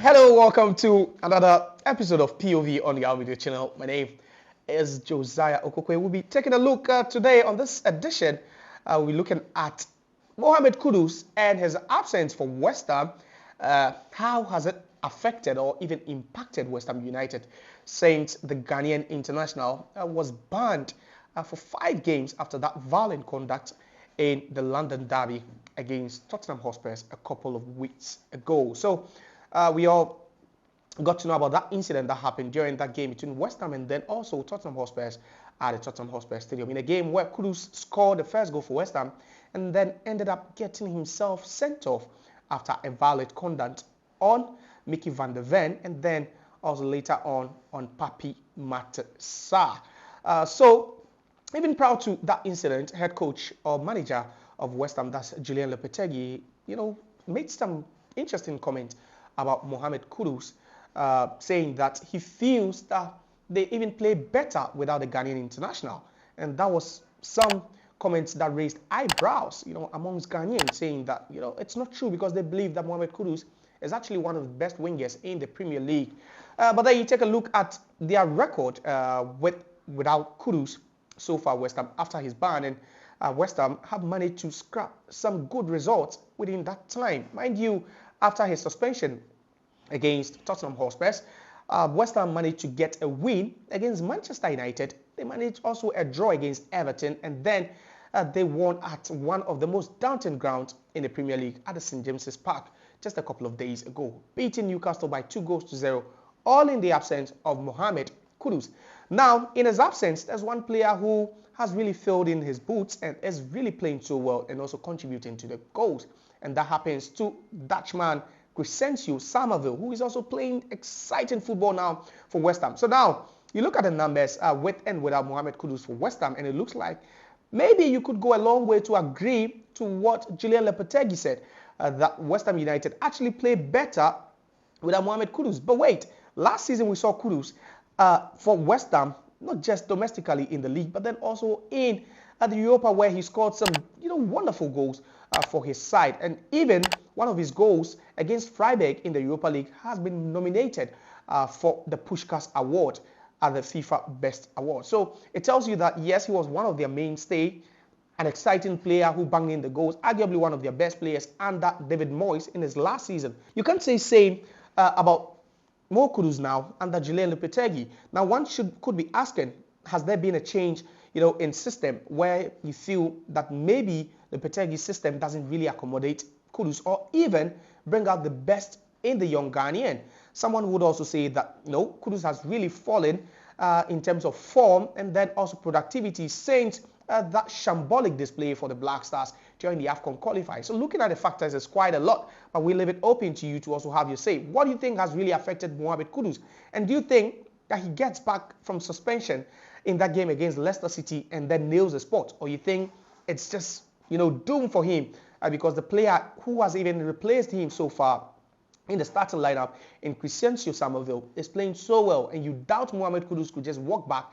Hello, welcome to another episode of POV on the Our Video channel. My name is Josiah Okokwe. We'll be taking a look today on this edition. We'll be looking at Mohammed Kudus and his absence from West Ham. How has it affected or even impacted West Ham United since the Ghanaian international was banned for 5 games after that violent conduct in the London derby against Tottenham Hotspur a couple of weeks ago. So we all got to know about that incident that happened during that game between West Ham and then also Tottenham Hotspur at the Tottenham Hotspur Stadium, in a game where Kudus scored the first goal for West Ham and then ended up getting himself sent off after a violent conduct on Micky and then also later on Pape Matar. So even prior to that incident, head coach or manager of West Ham, that's Julen Lopetegui, made some interesting comments about Mohammed Kudus, saying that he feels that they even play better without the Ghanaian international. And that was some comments that raised eyebrows, amongst Ghanaians, saying that, it's not true, because they believe that Mohammed Kudus is actually one of the best wingers in the Premier League. But then you take a look at their record without Kudus so far, West Ham, after his ban, and West Ham have managed to scrap some good results within that time. Mind you, after his suspension against Tottenham Hotspur, West Ham managed to get a win against Manchester United. They managed also a draw against Everton, and then they won at one of the most daunting grounds in the Premier League at the St James's Park just a couple of days ago, beating Newcastle by 2-0, all in the absence of Mohammed Kudus. Now, in his absence, there's one player who has really filled in his boots and is really playing so well and also contributing to the goals. And that happens to Dutchman Crysencio Summerville, who is also playing exciting football now for West Ham. So now, you look at the numbers with and without Mohammed Kudus for West Ham, and it looks like maybe you could go a long way to agree to what Julen Lopetegui said, that West Ham United actually play better without Mohammed Kudus. But wait, last season we saw Kudus for West Ham, not just domestically in the league, but then also in the Europa, where he scored some wonderful goals for his side. And even one of his goals against Freiburg in the Europa League has been nominated for the Puskás Award at the FIFA Best Award. So it tells you that, yes, he was one of their mainstay, an exciting player who banged in the goals, arguably one of their best players under David Moyes in his last season. You can't say same about Mo Kudus now under Julen Lopetegui. Now, one could be asking, has there been a change, in system where you feel that maybe Lopetegui's system doesn't really accommodate Kudus or even bring out the best in the young Ghanaian? Someone would also say that, Kudus has really fallen in terms of form and then also productivity since that shambolic display for the Black Stars during the AFCON qualifiers. So looking at the factors is quite a lot, but we leave it open to you to also have your say. What do you think has really affected Mohammed Kudus? And do you think that he gets back from suspension in that game against Leicester City and then nails the spot? Or you think it's just, doomed for him because the player who has even replaced him so far in the starting lineup in Crysencio Summerville is playing so well, and you doubt Mohammed Kudus could just walk back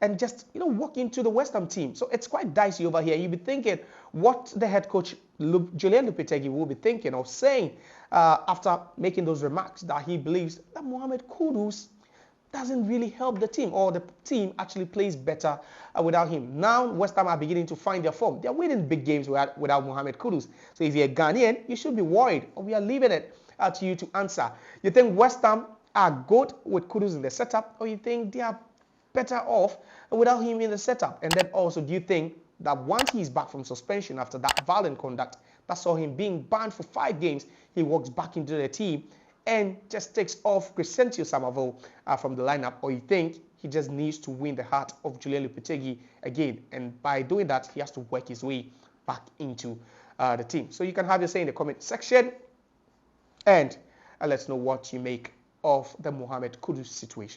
and just, walk into the West Ham team? So it's quite dicey over here. You'll be thinking what the head coach, Julen Lopetegui, will be thinking or saying after making those remarks, that he believes that Mohammed Kudus doesn't really help the team, or the team actually plays better without him. Now, West Ham are beginning to find their form. They're winning big games without Mohammed Kudus. So if you're a Ghanaian, you should be worried, or we are leaving it to you to answer. You think West Ham are good with Kudus in the setup, or you think they are better off without him in the setup? And then also, do you think that once he's back from suspension after that violent conduct that saw him being banned for 5 games, he walks back into the team and just takes off Crysencio Summerville from the lineup? Or you think he just needs to win the heart of Julen Lopetegui again, and by doing that, he has to work his way back into the team? So you can have your say in the comment section, and let's know what you make of the Mohammed Kudus situation.